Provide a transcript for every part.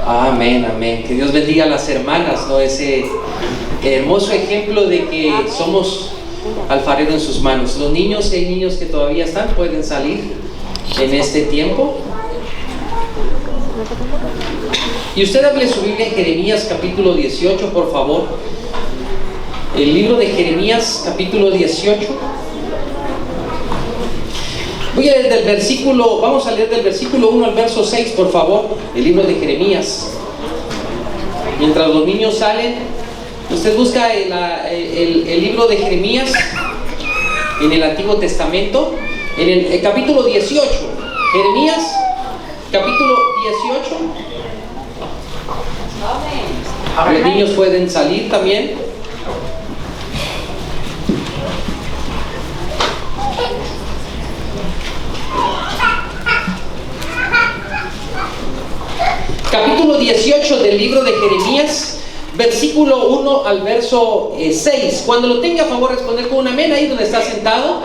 Amén, amén. Que Dios bendiga a las hermanas, ¿no? Ese hermoso ejemplo de que somos alfarero en sus manos. Los niños, si hay niños que todavía están, pueden salir en este tiempo. Y usted hable su Biblia en Jeremías capítulo 18, por favor. El libro de Jeremías capítulo 18. Voy a leer vamos a leer del versículo 1 al verso 6, por favor, el libro de Jeremías. Mientras los niños salen, usted busca el libro de Jeremías en el Antiguo Testamento, en el capítulo 18. Jeremías, capítulo 18. Los niños pueden salir también. Capítulo 18 del libro de Jeremías, versículo 1 al verso 6. Cuando lo tenga, a favor responder con un amén ahí donde está sentado.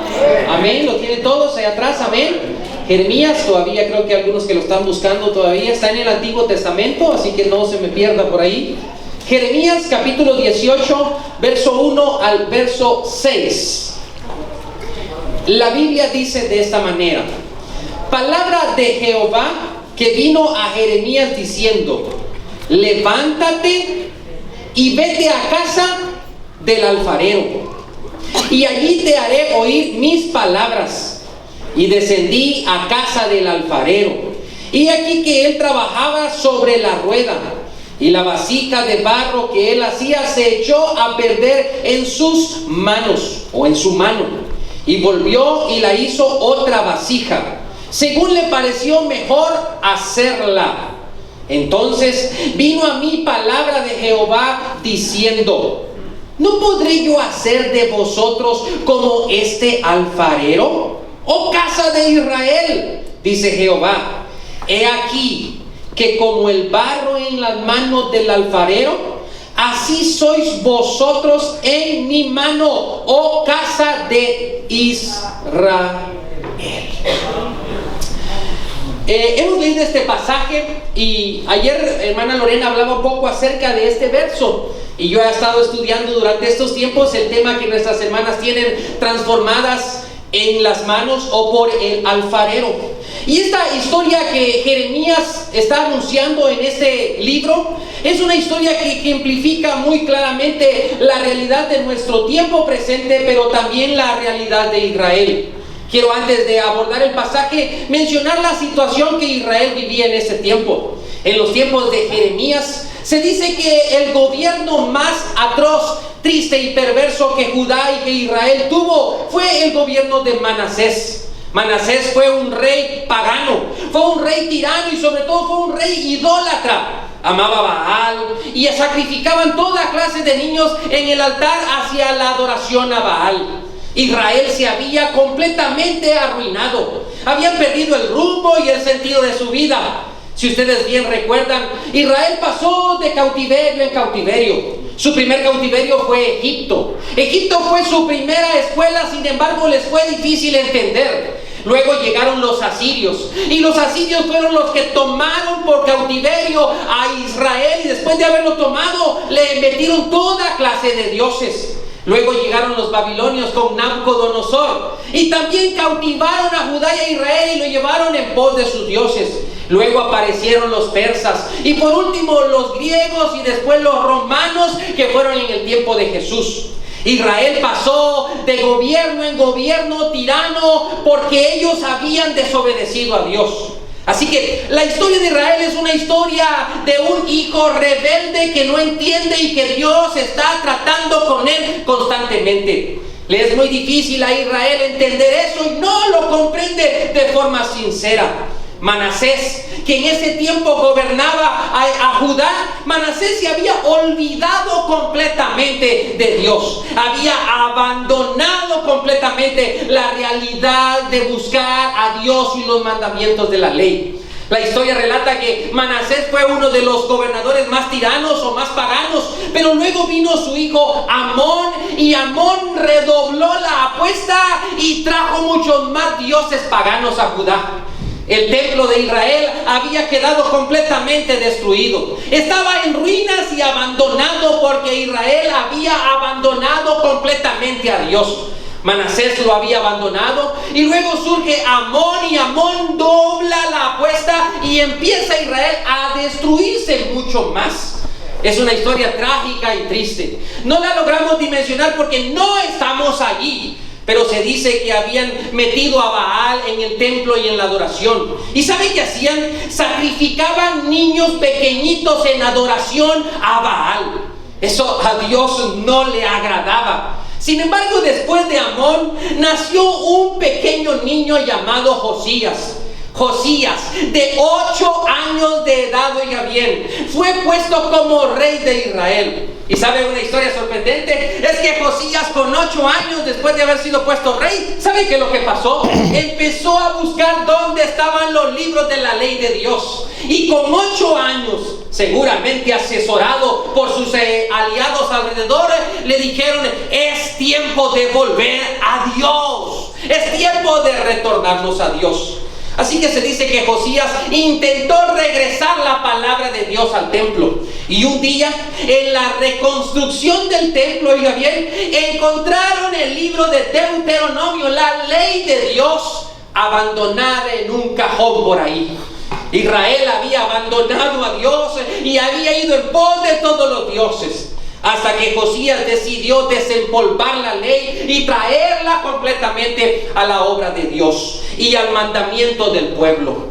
Amén, lo tienen todos allá atrás, amén. Jeremías, todavía creo que algunos que lo están buscando todavía está en el Antiguo Testamento, así que no se me pierda por ahí. Jeremías capítulo 18, verso 1 al verso 6. La Biblia dice de esta manera: palabra de Jehová que vino a Jeremías diciendo: levántate y vete a casa del alfarero, y allí te haré oír mis palabras. Y descendí a casa del alfarero, y aquí que él trabajaba sobre la rueda, y la vasija de barro que él hacía se echó a perder en sus manos, o en su mano, y volvió y la hizo otra vasija, según le pareció mejor hacerla. Entonces vino a mí palabra de Jehová diciendo: ¿no podré yo hacer de vosotros como este alfarero, oh casa de Israel? Dice Jehová: he aquí que como el barro en las manos del alfarero, así sois vosotros en mi mano, oh casa de Israel. Hemos leído este pasaje y ayer hermana Lorena hablaba un poco acerca de este verso, y yo he estado estudiando durante estos tiempos el tema que nuestras hermanas tienen transformadas en las manos o por el alfarero. Y esta historia que Jeremías está anunciando en este libro es una historia que ejemplifica muy claramente la realidad de nuestro tiempo presente, pero también la realidad de Israel. Quiero, antes de abordar el pasaje, mencionar la situación que Israel vivía en ese tiempo. En los tiempos de Jeremías se dice que el gobierno más atroz, triste y perverso que Judá y que Israel tuvo fue el gobierno de Manasés. Manasés fue un rey pagano, fue un rey tirano y sobre todo fue un rey idólatra. Amaba a Baal y sacrificaban toda clase de niños en el altar hacia la adoración a Baal. Israel se había completamente arruinado, habían perdido el rumbo y el sentido de su vida. Si ustedes bien recuerdan, Israel pasó de cautiverio en cautiverio. Su primer cautiverio fue Egipto. Egipto fue su primera escuela, sin embargo les fue difícil entender. Luego llegaron los asirios, y los asirios fueron los que tomaron por cautiverio a Israel, y después de haberlo tomado le metieron toda clase de dioses. Luego llegaron los babilonios con Nabucodonosor y también cautivaron a Judá y a Israel y lo llevaron en pos de sus dioses. Luego aparecieron los persas y por último los griegos y después los romanos, que fueron en el tiempo de Jesús. Israel pasó de gobierno en gobierno tirano porque ellos habían desobedecido a Dios. Así que la historia de Israel es una historia de un hijo rebelde que no entiende y que Dios está tratando con él constantemente. Le es muy difícil a Israel entender eso y no lo comprende de forma sincera. Manasés, que en ese tiempo gobernaba a Judá, Manasés se había olvidado completamente de Dios, había abandonado completamente la realidad de buscar a Dios y los mandamientos de la ley. La historia relata que Manasés fue uno de los gobernadores más tiranos o más paganos, pero luego vino su hijo Amón, y Amón redobló la apuesta y trajo muchos más dioses paganos a Judá. El templo de Israel había quedado completamente destruido. Estaba en ruinas y abandonado porque Israel había abandonado completamente a Dios. Manasés lo había abandonado y luego surge Amón y Amón dobla la apuesta y empieza Israel a destruirse mucho más. Es una historia trágica y triste. No la logramos dimensionar porque no estamos allí. Pero se dice que habían metido a Baal en el templo y en la adoración. ¿Y saben qué hacían? Sacrificaban niños pequeñitos en adoración a Baal. Eso a Dios no le agradaba. Sin embargo, después de Amón, nació un pequeño niño llamado Josías. Josías, de 8 años de edad, oiga bien, fue puesto como rey de Israel. ¿Y sabe una historia sorprendente? Es que Josías, con 8 años después de haber sido puesto rey, ¿sabe qué es lo que pasó? Empezó a buscar dónde estaban los libros de la ley de Dios. Y con 8 años, seguramente asesorado por sus aliados alrededor, le dijeron: es tiempo de volver a Dios. Es tiempo de retornarnos a Dios. Así que se dice que Josías intentó regresar la palabra de Dios al templo. Y un día, en la reconstrucción del templo, oiga bien, encontraron el libro de Deuteronomio, la ley de Dios, abandonada en un cajón por ahí. Israel había abandonado a Dios y había ido en pos de todos los dioses. Hasta que Josías decidió desempolvar la ley y traerla completamente a la obra de Dios y al mandamiento del pueblo.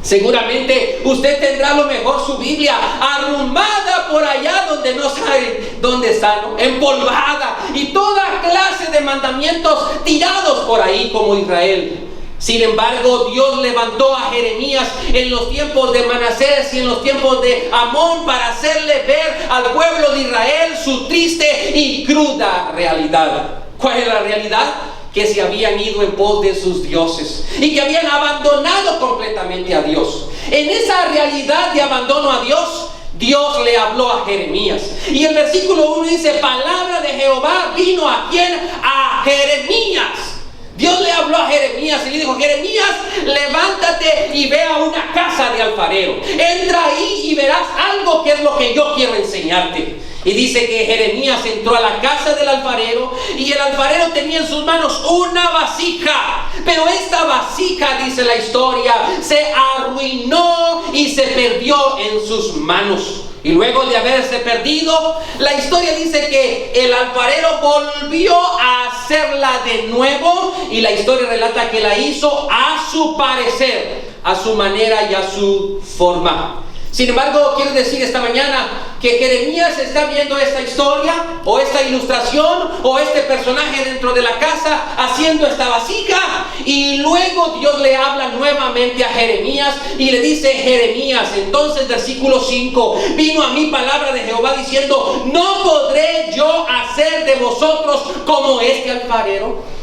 Seguramente usted tendrá a lo mejor su Biblia arrumbada por allá donde no sabe dónde está, ¿no? Empolvada, y toda clase de mandamientos tirados por ahí como Israel. Sin embargo, Dios levantó a Jeremías en los tiempos de Manasés y en los tiempos de Amón para hacerle ver al pueblo de Israel su triste y cruda realidad. ¿Cuál es la realidad? Que se habían ido en pos de sus dioses y que habían abandonado completamente a Dios. En esa realidad de abandono a Dios, Dios le habló a Jeremías. Y el versículo 1 dice: palabra de Jehová vino ¿a quién? A Jeremías. Dios le habló a Jeremías y le dijo: Jeremías, levántate y ve a una casa de alfarero. Entra ahí y verás algo que es lo que yo quiero enseñarte. Y dice que Jeremías entró a la casa del alfarero y el alfarero tenía en sus manos una vasija. Pero esta vasija, dice la historia, se arruinó y se perdió en sus manos. Y luego de haberse perdido, la historia dice que el alfarero volvió a hacerla de nuevo. Y la historia relata que la hizo a su parecer, a su manera y a su forma. Sin embargo, quiero decir esta mañana que Jeremías está viendo esta historia o esta ilustración o este personaje dentro de la casa haciendo esta vasija, y luego Dios le habla nuevamente a Jeremías y le dice: Jeremías, entonces versículo 5, vino a mí palabra de Jehová diciendo: ¿no podré yo hacer de vosotros como este alfarero?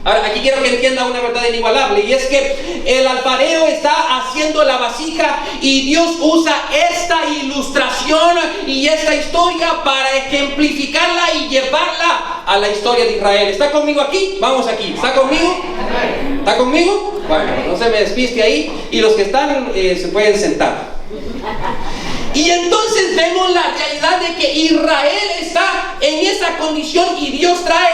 Ahora, aquí quiero que entienda una verdad inigualable, y es que el alfarero está haciendo la vasija y Dios usa esta ilustración y esta historia para ejemplificarla y llevarla a la historia de Israel. ¿Está conmigo aquí? Vamos aquí. ¿Está conmigo? ¿Está conmigo? Bueno, no se me despiste ahí, y los que están se pueden sentar. Y entonces vemos la realidad de que Israel está en esa condición y Dios trae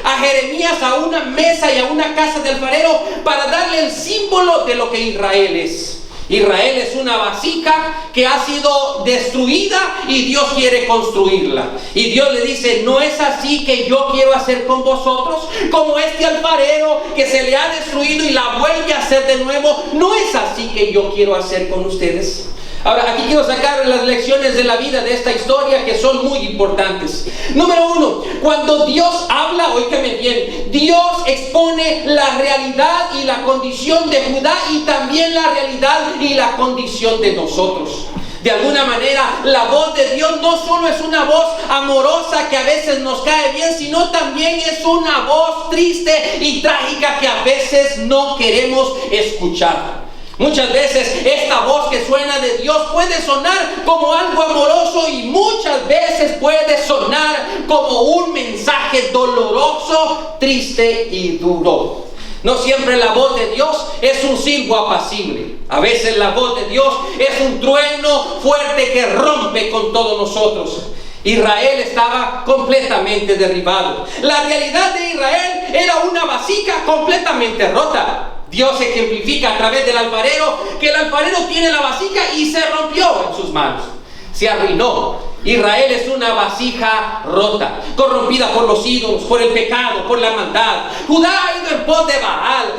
a Jeremías a una mesa y a una casa de alfarero para darle el símbolo de lo que Israel es. Israel es una vasija que ha sido destruida y Dios quiere construirla. Y Dios le dice: no es así que yo quiero hacer con vosotros, como este alfarero que se le ha destruido y la vuelve a hacer de nuevo. No es así que yo quiero hacer con ustedes. Ahora, aquí quiero sacar las lecciones de la vida de esta historia que son muy importantes. Número 1, cuando Dios habla, óigame bien, Dios expone la realidad y la condición de Judá y también la realidad y la condición de nosotros. De alguna manera, la voz de Dios no solo es una voz amorosa que a veces nos cae bien, sino también es una voz triste y trágica que a veces no queremos escuchar. Muchas veces esta voz que suena de Dios puede sonar como algo amoroso y muchas veces puede sonar como un mensaje doloroso, triste y duro. No siempre la voz de Dios es un silbo apacible. A veces la voz de Dios es un trueno fuerte que rompe con todos nosotros. Israel estaba completamente derribado. La realidad de Israel era una vasija completamente rota. Dios ejemplifica a través del alfarero que el alfarero tiene la vasija y se rompió en sus manos. Se arruinó. Israel es una vasija rota, corrompida por los ídolos, por el pecado, por la maldad. Judá ha ido en pos de Baal,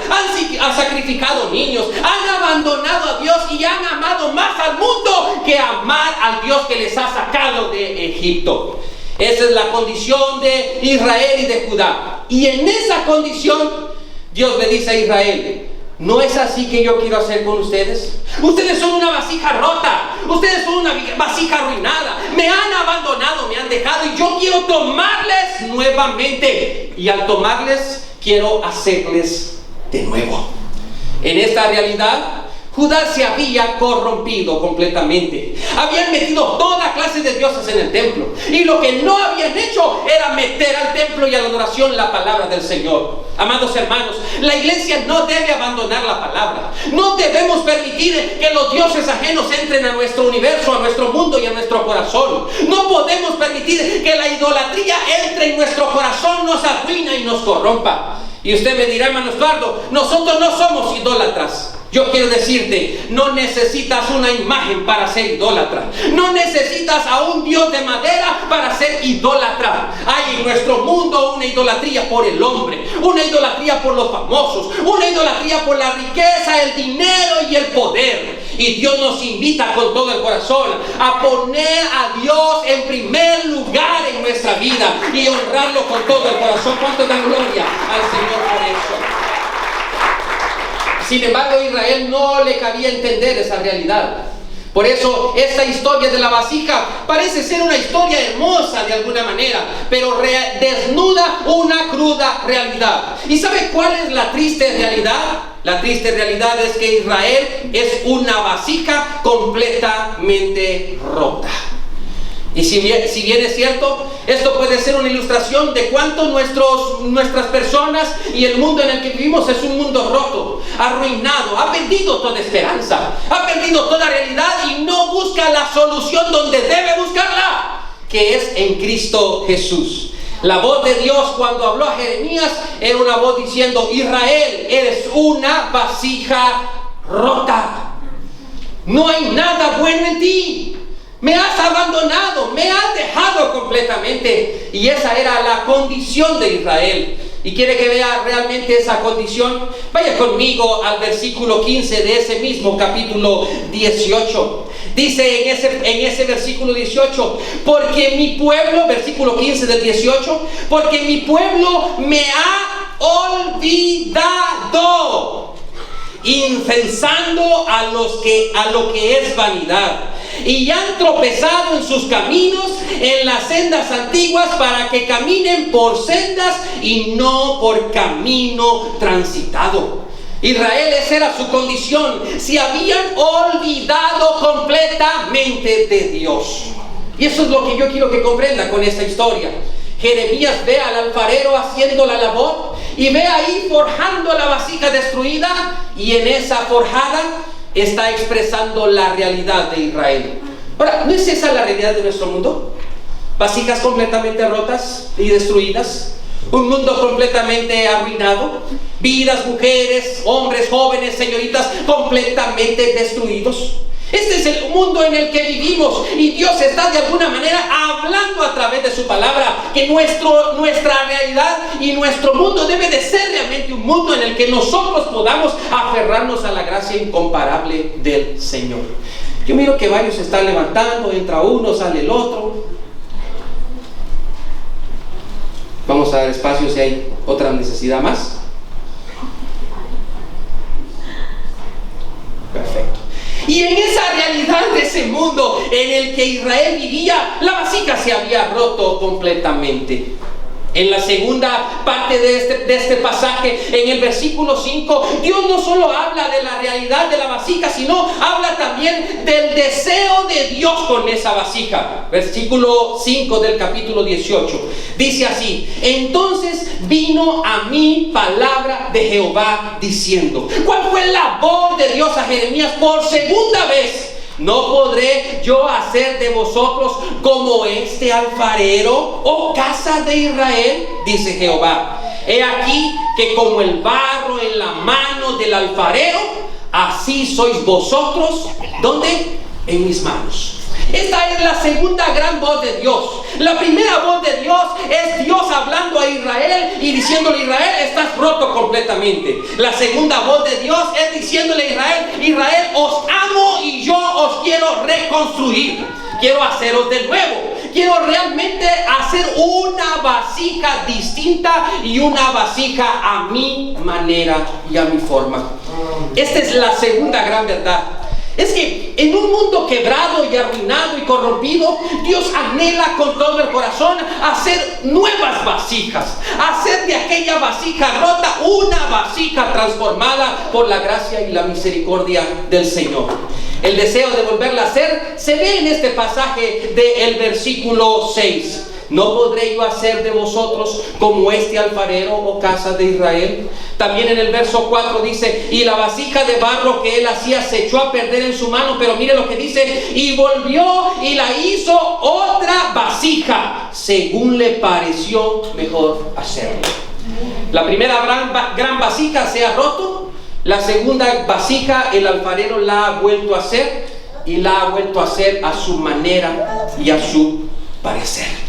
han sacrificado niños, han abandonado a Dios y han amado más al mundo que amar al Dios que les ha sacado de Egipto. Esa es la condición de Israel y de Judá. Y en esa condición, Dios le dice a Israel: ¿no es así que yo quiero hacer con ustedes? Ustedes son una vasija rota. Ustedes son una vasija arruinada. Me han abandonado, me han dejado, y yo quiero tomarles nuevamente. Y al tomarles, quiero hacerles de nuevo. En esta realidad, Judá se había corrompido completamente. Habían metido toda clase de dioses en el templo. Y lo que no habían hecho era meter al templo y a la adoración la palabra del Señor. Amados hermanos, la iglesia no debe abandonar la palabra. No debemos permitir que los dioses ajenos entren a nuestro universo, a nuestro mundo y a nuestro corazón. No podemos permitir que la idolatría entre en nuestro corazón, nos arruina y nos corrompa. Y usted me dirá: hermano Estuardo, nosotros no somos idólatras. Yo quiero decirte, no necesitas una imagen para ser idólatra. No necesitas a un Dios de madera para ser idólatra. Hay en nuestro mundo una idolatría por el hombre, una idolatría por los famosos, una idolatría por la riqueza, el dinero y el poder. Y Dios nos invita con todo el corazón a poner a Dios en primer lugar en nuestra vida y honrarlo con todo el corazón. ¿Cuánto dan gloria al Señor por eso? Sin embargo, a Israel no le cabía entender esa realidad. Por eso esta historia de la vasija parece ser una historia hermosa de alguna manera, pero desnuda una cruda realidad. ¿Y sabe cuál es la triste realidad? La triste realidad es que Israel es una vasija completamente rota. Y si bien es cierto, esto puede ser una ilustración de cuánto nuestras personas y el mundo en el que vivimos es un mundo roto, arruinado, ha perdido toda esperanza, ha perdido toda realidad y no busca la solución donde debe buscarla, que es en Cristo Jesús. La voz de Dios cuando habló a Jeremías era una voz diciendo: Israel, eres una vasija rota, no hay nada bueno en ti. Me has abandonado, me has dejado completamente. Y esa era la condición de Israel. ¿Y quiere que vea realmente esa condición? Vaya conmigo al versículo 15 de ese mismo capítulo 18. Dice en ese versículo 18: porque mi pueblo, versículo 15 del 18, porque mi pueblo me ha olvidado, incensando a lo que es vanidad, y han tropezado en sus caminos, en las sendas antiguas, para que caminen por sendas y no por camino transitado. Israel, esa era su condición. Se habían olvidado completamente de Dios. Y eso es lo que yo quiero que comprenda con esta historia. Jeremías ve al alfarero haciendo la labor y ve ahí forjando la vasija destruida, y en esa forjada está expresando la realidad de Israel. Ahora, ¿no es esa la realidad de nuestro mundo? Vasijas completamente rotas y destruidas, un mundo completamente arruinado, vidas, mujeres, hombres, jóvenes, señoritas completamente destruidos. Este es el mundo en el que vivimos, y Dios está de alguna manera hablando a través de su palabra que nuestra realidad y nuestro mundo debe de ser realmente un mundo en el que nosotros podamos aferrarnos a la gracia incomparable del Señor. Yo miro que varios se están levantando, entra uno, sale el otro. Vamos a dar espacio si hay otra necesidad más. Perfecto. Y en esa realidad de ese mundo en el que Israel vivía, la vasija se había roto completamente. En la segunda parte de este pasaje, en el versículo 5, Dios no solo habla de la realidad de la vasija, sino habla también del deseo de Dios con esa vasija. Versículo 5 del capítulo 18. Dice así: entonces vino a mí palabra de Jehová diciendo. ¿Cuál fue la voz de Dios a Jeremías por segunda vez? ¿No podré yo hacer de vosotros como este alfarero, oh casa de Israel? Dice Jehová. He aquí que como el barro en la mano del alfarero, así sois vosotros. ¿Dónde? En mis manos. Esta es la segunda gran voz de Dios. La primera voz de Dios es Dios hablando a Israel y diciéndole: Israel, estás roto completamente. La segunda voz de Dios es diciéndole a Israel: Israel, os amo y yo os quiero reconstruir. Quiero haceros de nuevo. Quiero realmente hacer una vasija distinta y una vasija a mi manera y a mi forma. Esta es la segunda gran verdad. Es que en un mundo quebrado y arruinado y corrompido, Dios anhela con todo el corazón hacer nuevas vasijas, hacer de aquella vasija rota una vasija transformada por la gracia y la misericordia del Señor. El deseo de volverla a hacer se ve en este pasaje del versículo 6. ¿No podré yo hacer de vosotros como este alfarero, oh casa de Israel? También en el verso 4 dice: y la vasija de barro que él hacía se echó a perder en su mano. Pero mire lo que dice: y volvió y la hizo otra vasija, según le pareció mejor hacerlo. La primera gran vasija se ha roto. La segunda vasija el alfarero la ha vuelto a hacer, y la ha vuelto a hacer a su manera y a su parecer.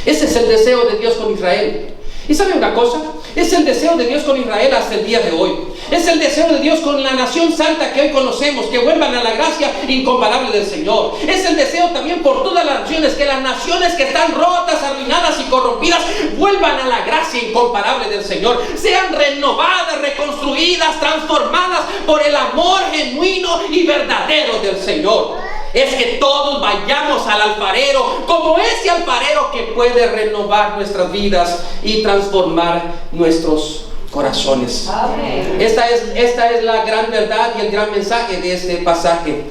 Ese es el deseo de Dios con Israel. ¿Y sabe una cosa? Es el deseo de Dios con Israel hasta el día de hoy. Es el deseo de Dios con la nación santa que hoy conocemos, que vuelvan a la gracia incomparable del Señor. Es el deseo también por todas las naciones, que las naciones que están rotas, arruinadas y corrompidas vuelvan a la gracia incomparable del Señor. Sean renovadas, reconstruidas, transformadas por el amor genuino y verdadero del Señor. Es que todos vayamos al alfarero, como ese alfarero que puede renovar nuestras vidas y transformar nuestros corazones. Esta es la gran verdad y el gran mensaje de este pasaje.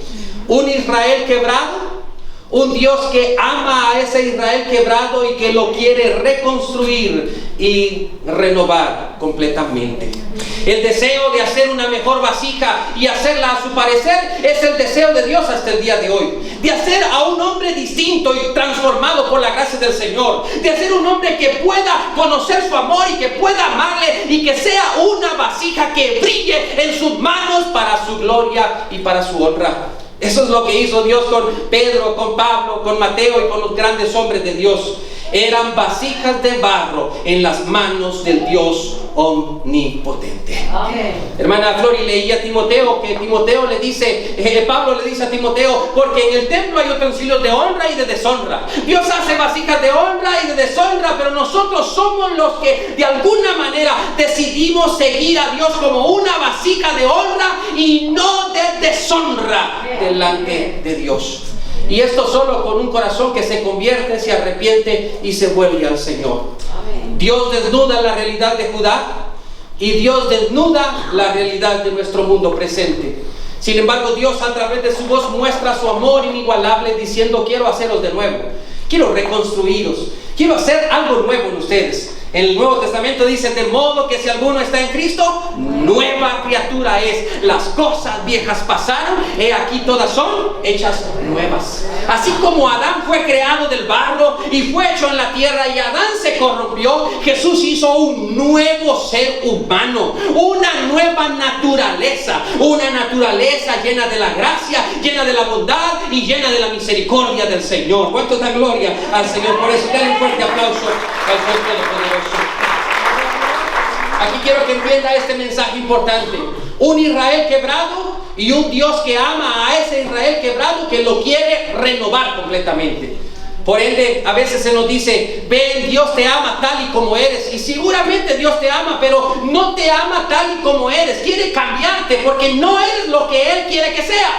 Un Israel quebrado, un Dios que ama a ese Israel quebrado y que lo quiere reconstruir y renovar completamente. El deseo de hacer una mejor vasija y hacerla a su parecer es el deseo de Dios hasta el día de hoy. De hacer a un hombre distinto y transformado por la gracia del Señor. De hacer un hombre que pueda conocer su amor y que pueda amarle, y que sea una vasija que brille en sus manos para su gloria y para su honra. Eso es lo que hizo Dios con Pedro, con Pablo, con Mateo y con los grandes hombres de Dios. Eran vasijas de barro en las manos del Dios omnipotente. Amén. Hermana Flori leía a Timoteo, que Timoteo le dice, Pablo le dice a Timoteo: porque en el templo hay utensilios de honra y de deshonra. Dios hace vasijas de honra y de deshonra, pero nosotros somos los que de alguna manera decidimos seguir a Dios como una vasija de honra y no de deshonra delante de Dios. Y esto solo con un corazón que se convierte, se arrepiente y se vuelve al Señor. Amén. Dios desnuda la realidad de Judá y Dios desnuda la realidad de nuestro mundo presente. Sin embargo, Dios a través de su voz muestra su amor inigualable, diciendo: quiero haceros de nuevo, quiero reconstruiros, quiero hacer algo nuevo en ustedes. En el Nuevo Testamento dice: de modo que si alguno está en Cristo, nueva criatura es. Las cosas viejas pasaron, he aquí todas son hechas nuevas. Así como Adán fue creado del barro y fue hecho en la tierra, y Adán se corrompió, Jesús hizo un nuevo ser humano, una nueva naturaleza, una naturaleza llena de la gracia, llena de la bondad y llena de la misericordia del Señor. ¿Cuánto da gloria al Señor? Por eso denle un fuerte aplauso al Dios Todopoderoso. Aquí quiero que entienda este mensaje importante. Un Israel quebrado y un Dios que ama a ese Israel quebrado, que lo quiere renovar completamente. Por ende, a veces se nos dice: ven, Dios te ama tal y como eres. Y seguramente Dios te ama, pero no te ama tal y como eres. Quiere cambiarte porque no eres lo que Él quiere que seas.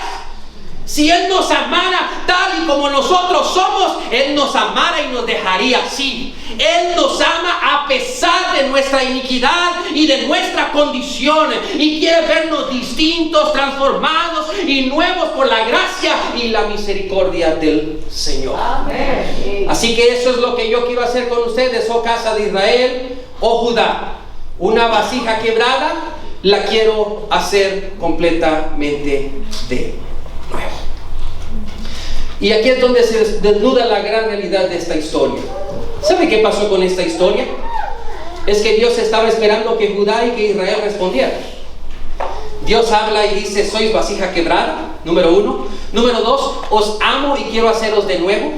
Si Él nos amara tal y como nosotros somos, Él nos amara y nos dejaría así. Él nos ama a pesar de nuestra iniquidad y de nuestra condición, y quiere vernos distintos, transformados y nuevos por la gracia y la misericordia del Señor. Amén. Así que eso es lo que yo quiero hacer con ustedes, oh casa de Israel, oh Judá. Una vasija quebrada la quiero hacer completamente de nuevo. Y aquí es donde se desnuda la gran realidad de esta historia. ¿Sabe qué pasó con esta historia? Es que Dios estaba esperando que Judá y que Israel respondieran. Dios habla y dice: sois vasija quebrada, número 1. Número 2, os amo y quiero haceros de nuevo.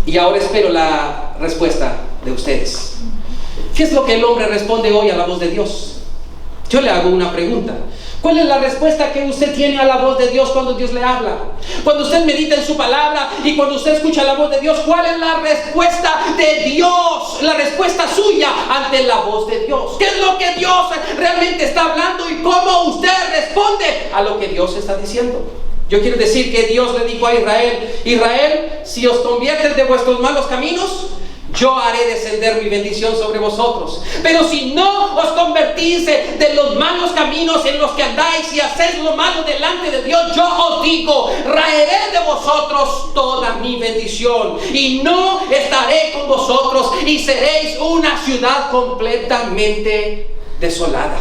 Y ahora espero la respuesta de ustedes. ¿Qué es lo que el hombre responde hoy a la voz de Dios? Yo le hago una pregunta. ¿Cuál es la respuesta que usted tiene a la voz de Dios cuando Dios le habla? Cuando usted medita en su palabra y cuando usted escucha la voz de Dios, ¿cuál es la respuesta de Dios? La respuesta suya ante la voz de Dios. ¿Qué es lo que Dios realmente está hablando y cómo usted responde a lo que Dios está diciendo? Yo quiero decir que Dios le dijo a Israel: Israel, si os conviertes de vuestros malos caminos, yo haré descender mi bendición sobre vosotros. Pero si no os convertís de los malos caminos en los que andáis y hacéis lo malo delante de Dios, yo os digo, raeré de vosotros toda mi bendición y no estaré con vosotros y seréis una ciudad completamente desolada.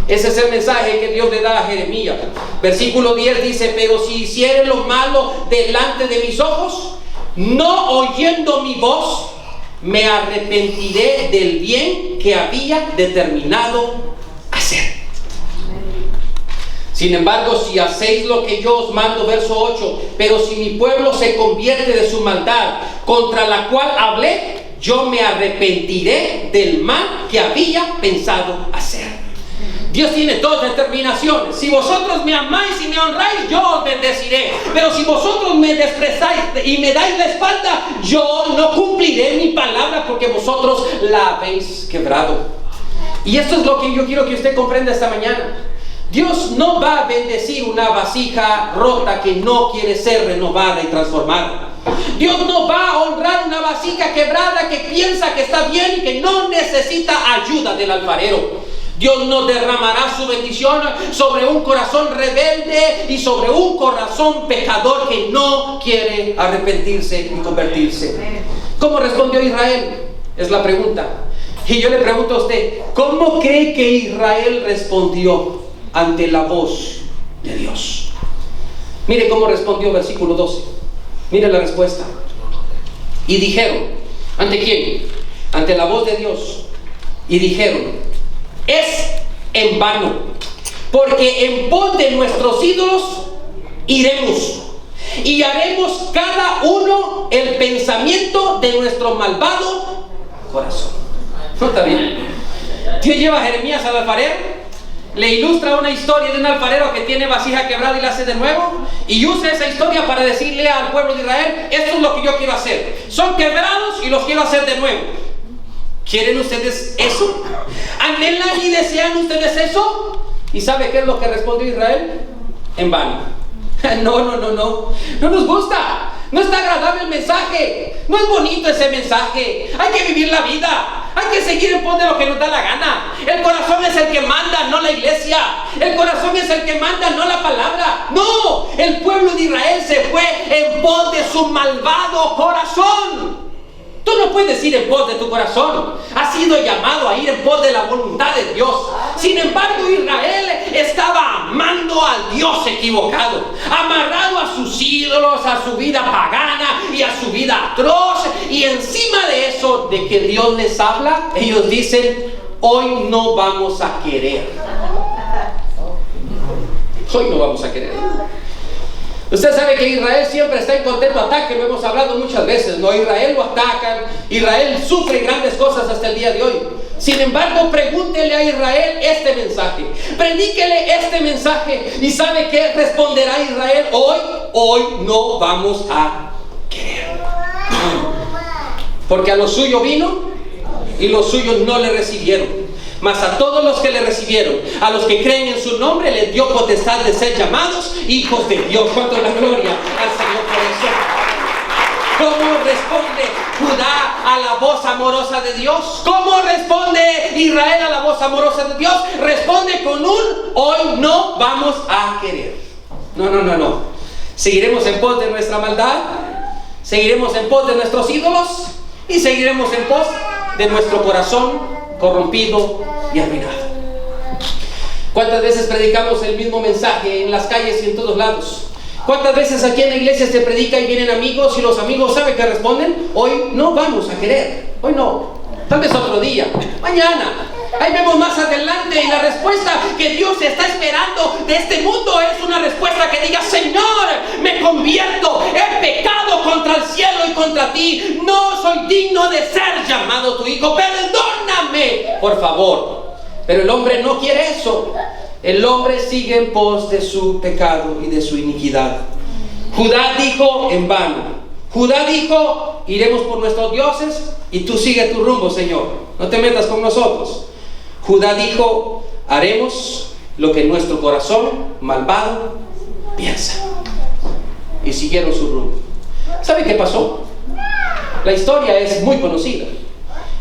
Ese es el mensaje que Dios le da a Jeremías. Versículo 10 dice: pero si hiciere lo malo delante de mis ojos, no oyendo mi voz, me arrepentiré del bien que había determinado hacer. Sin embargo, si hacéis lo que yo os mando, verso 8, pero si mi pueblo se convierte de su maldad contra la cual hablé, yo me arrepentiré del mal que había pensado hacer. Dios tiene dos determinaciones: si vosotros me amáis y me honráis, yo os bendeciré. Pero si vosotros me desprezáis y me dais la espalda, yo no cumpliré mi palabra, porque vosotros la habéis quebrado. Y esto es lo que yo quiero que usted comprenda esta mañana. Dios no va a bendecir una vasija rota que no quiere ser renovada y transformada. Dios no va a honrar una vasija quebrada que piensa que está bien y que no necesita ayuda del alfarero. Dios no derramará su bendición sobre un corazón rebelde y sobre un corazón pecador que no quiere arrepentirse y convertirse. ¿Cómo respondió Israel? Es la pregunta. Y yo le pregunto a usted: ¿cómo cree que Israel respondió ante la voz de Dios? Mire cómo respondió, versículo 12. Mire la respuesta. Y dijeron, ¿ante quién? Ante la voz de Dios. Y dijeron: es en vano, porque en pos de nuestros ídolos iremos y haremos cada uno el pensamiento de nuestro malvado corazón. ¿No está bien? Dios lleva a Jeremías al alfarero, le ilustra una historia de un alfarero que tiene vasija quebrada y la hace de nuevo, y usa esa historia para decirle al pueblo de Israel: esto es lo que yo quiero hacer, son quebrados y los quiero hacer de nuevo. ¿Quieren ustedes eso? ¿Anhelan y desean ustedes eso? ¿Y sabe qué es lo que respondió Israel? En vano. No nos gusta. No está agradable el mensaje. No es bonito ese mensaje. Hay que vivir la vida. Hay que seguir en pos de lo que nos da la gana. El corazón es el que manda, no la iglesia. El corazón es el que manda, no la palabra. No, el pueblo de Israel se fue en pos de su malvado corazón. Tú no puedes ir en pos de tu corazón. Has sido llamado a ir en pos de la voluntad de Dios. Sin embargo, Israel estaba amando al Dios equivocado, amarrado a sus ídolos, a su vida pagana y a su vida atroz. Y encima de eso, de que Dios les habla, ellos dicen: hoy no vamos a querer. Hoy no vamos a querer. Usted sabe que Israel siempre está en contento ataque, lo hemos hablado muchas veces, ¿no? Israel lo atacan, Israel sufre grandes cosas hasta el día de hoy. Sin embargo, pregúntele a Israel este mensaje, predíquele este mensaje, y ¿sabe qué responderá Israel? Hoy no vamos a querer. Porque a lo suyo vino y los suyos no le recibieron. Mas a todos los que le recibieron, a los que creen en su nombre, les dio potestad de ser llamados hijos de Dios. ¿Cuánto la gloria al Señor por eso? ¿Cómo responde Judá a la voz amorosa de Dios? ¿Cómo responde Israel a la voz amorosa de Dios? Responde con un: hoy no vamos a querer. No. Seguiremos en pos de nuestra maldad, seguiremos en pos de nuestros ídolos y seguiremos en pos de nuestro corazón corrompido y arruinado. ¿Cuántas veces predicamos el mismo mensaje en las calles y en todos lados? ¿Cuántas veces aquí en la iglesia se predica y vienen amigos y los amigos saben que responden: hoy no vamos a querer, hoy no, tal vez otro día, mañana, ahí vemos más adelante? Y la respuesta que Dios está esperando de este mundo es una respuesta que diga: Señor, me convierto, he pecado contra el cielo y contra ti, no soy digno de ser llamado tu hijo, perdóname, por favor. Pero el hombre no quiere eso. El hombre sigue en pos de su pecado y de su iniquidad. Judá dijo: en vano. Judá dijo: iremos por nuestros dioses y tú sigue tu rumbo, Señor, no te metas con nosotros. Judá dijo: haremos lo que nuestro corazón malvado piensa. Y siguieron su rumbo. ¿Sabe qué pasó? La historia es muy conocida.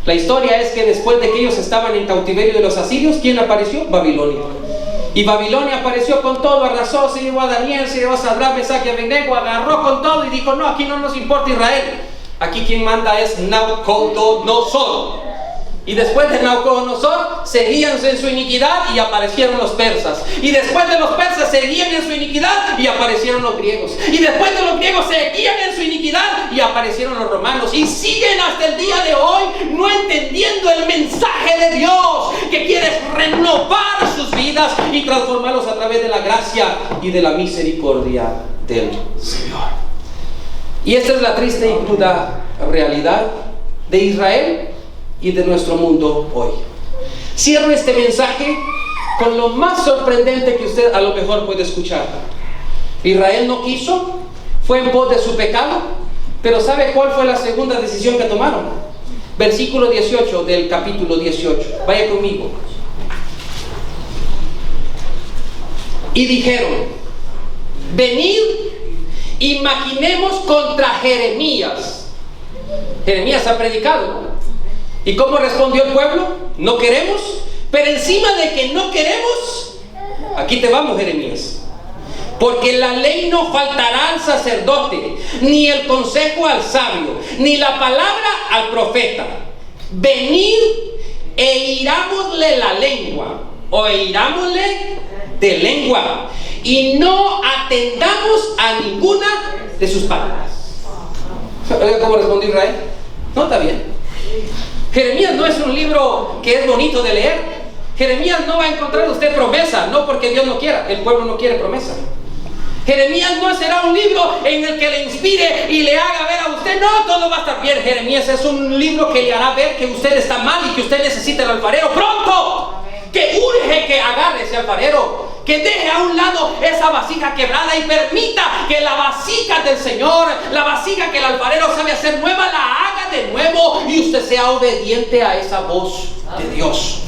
La historia es que después de que ellos estaban en cautiverio de los asirios, ¿quién apareció? Babilonia. Y Babilonia apareció con todo, arrasó, se llevó a Daniel, se llevó a Sadrach, Mesach y Abednego, agarró con todo y dijo: no, aquí no nos importa Israel, aquí quien manda es Nabucodonosor. Y después de Nabucodonosor seguían en su iniquidad y aparecieron los persas. Y después de los persas seguían en su iniquidad y aparecieron los griegos. Y después de los griegos seguían en su iniquidad y aparecieron los romanos. Y siguen hasta el día de hoy no entendiendo el mensaje de Dios, que quiere renovar sus vidas y transformarlos a través de la gracia y de la misericordia del Señor. Y esta es la triste y cruda realidad de Israel y de nuestro mundo hoy. Cierro este mensaje con lo más sorprendente que usted a lo mejor puede escuchar. Israel no quiso, fue en pos de su pecado, pero ¿sabe cuál fue la segunda decisión que tomaron? Versículo 18 del capítulo 18. Vaya conmigo. Y dijeron: venid y maquinemos contra Jeremías. Jeremías ha predicado, ¿no? ¿Y cómo respondió el pueblo? No queremos. Pero encima de que no queremos, aquí te vamos, Jeremías. Porque la ley no faltará al sacerdote, ni el consejo al sabio, ni la palabra al profeta. Venid e irámosle la lengua, o irámosle de lengua, y no atendamos a ninguna de sus palabras. Oiga cómo respondió Israel. No, está bien. Jeremías no es un libro que es bonito de leer. Jeremías no va a encontrar usted promesa, no porque Dios no quiera, el pueblo no quiere promesa. Jeremías no será un libro en el que le inspire y le haga ver a usted: no, todo va a estar bien. Jeremías es un libro que le hará ver que usted está mal y que usted necesita el alfarero pronto, que urge que agarre ese alfarero, que deje a un lado esa vasija quebrada y permita que la vasija del Señor, la vasija que el alfarero sabe hacer nueva, la haga de nuevo y usted sea obediente a esa voz de Dios.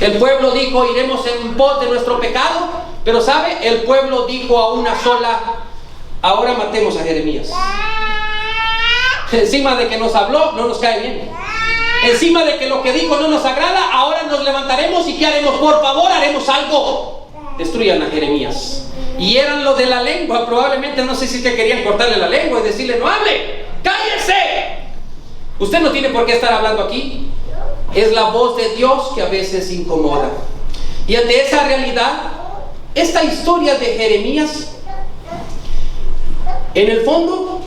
El pueblo dijo: iremos en pos de nuestro pecado, pero ¿sabe? El pueblo dijo a una sola: ahora matemos a Jeremías. Encima de que nos habló, no nos cae bien. Encima de que lo que dijo no nos agrada, ahora nos levantaremos y ¿qué haremos? Por favor, haremos algo. Destruyan a Jeremías. Y eran lo de la lengua, probablemente, no sé si que querían cortarle la lengua y decirle: no hable, cállese. Usted no tiene por qué estar hablando aquí. Es la voz de Dios que a veces incomoda. Y ante esa realidad, esta historia de Jeremías, en el fondo,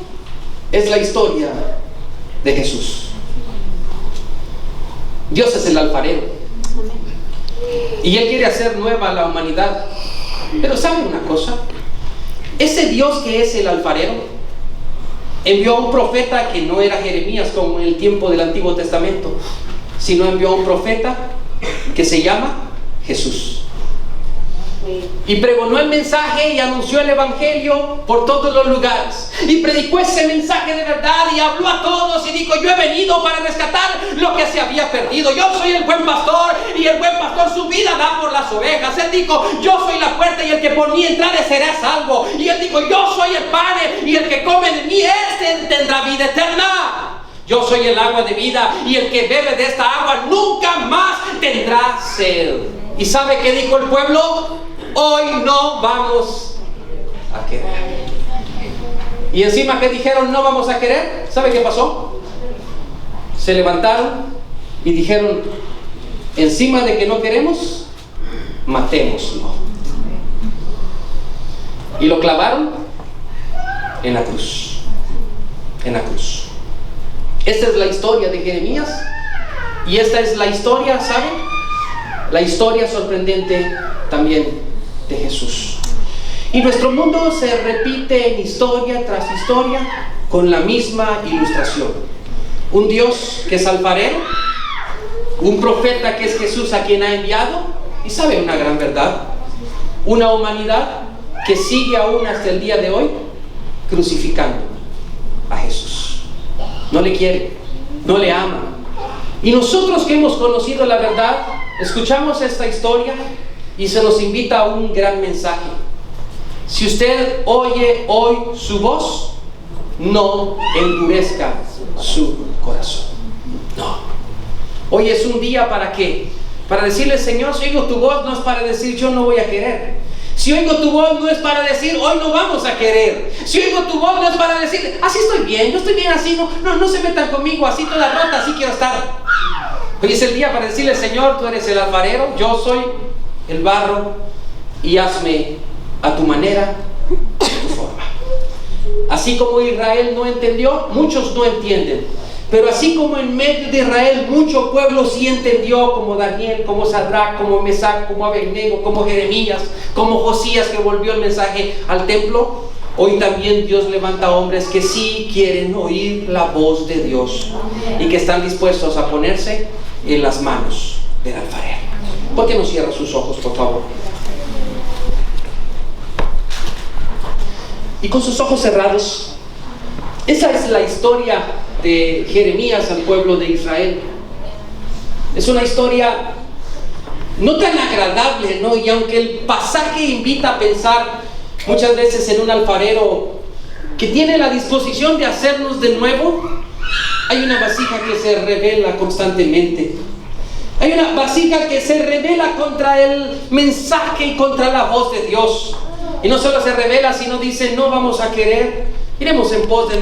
es la historia de Jesús. Dios es el alfarero y Él quiere hacer nueva a la humanidad. Pero ¿sabe una cosa? Ese Dios que es el alfarero envió a un profeta que no era Jeremías como en el tiempo del Antiguo Testamento, sino envió a un profeta que se llama Jesús. Y pregonó el mensaje y anunció el evangelio por todos los lugares. Y predicó ese mensaje de verdad y habló a todos y dijo: yo he venido para rescatar lo que se había perdido. Yo soy el buen pastor y el buen pastor su vida da por las ovejas. Él dijo: yo soy la puerta y el que por mí entrare será salvo. Y él dijo: yo soy el pan y el que come de mí, este tendrá vida eterna. Yo soy el agua de vida y el que bebe de esta agua nunca más tendrá sed. ¿Y sabe qué dijo el pueblo? Hoy no vamos a querer. Y encima que dijeron no vamos a querer, ¿sabe qué pasó? Se levantaron y dijeron: encima de que no queremos, matémoslo. Y lo clavaron en la cruz. En la cruz. Esta es la historia de Jeremías. Y esta es la historia, ¿saben? La historia sorprendente también de Jesús. Y nuestro mundo se repite en historia tras historia con la misma ilustración. Un Dios que es alfarero, un profeta que es Jesús a quien ha enviado, y sabe una gran verdad: una humanidad que sigue aún hasta el día de hoy crucificando a Jesús. No le quiere, no le ama. Y nosotros que hemos conocido la verdad, escuchamos esta historia y se nos invita a un gran mensaje. Si usted oye hoy su voz, no endurezca su corazón. No. Hoy es un día ¿para qué? Para decirle: Señor, si oigo tu voz, no es para decir yo no voy a querer. Si oigo tu voz, no es para decir hoy no vamos a querer. Si oigo tu voz, no es para decir así estoy bien, yo estoy bien así, no se metan conmigo, así toda rota, así quiero estar. Hoy es el día para decirle: Señor, tú eres el alfarero, yo soy el barro, y hazme a tu manera, a tu forma. Así como Israel no entendió, muchos no entienden. Pero así como en medio de Israel mucho pueblo sí entendió, como Daniel, como Sadrach, como Mesac, como Abednego, como Jeremías, como Josías, que volvió el mensaje al templo, hoy también Dios levanta hombres que sí quieren oír la voz de Dios y que están dispuestos a ponerse en las manos del alfarero. ¿Por qué no cierra sus ojos, por favor? Y con sus ojos cerrados, esa es la historia de Jeremías al pueblo de Israel. Es una historia no tan agradable, ¿no? Y aunque el pasaje invita a pensar muchas veces en un alfarero que tiene la disposición de hacernos de nuevo, hay una vasija que se revela constantemente. Hay una vasija que se revela contra el mensaje y contra la voz de Dios. Y no solo se revela, sino dice: no vamos a querer, iremos en pos de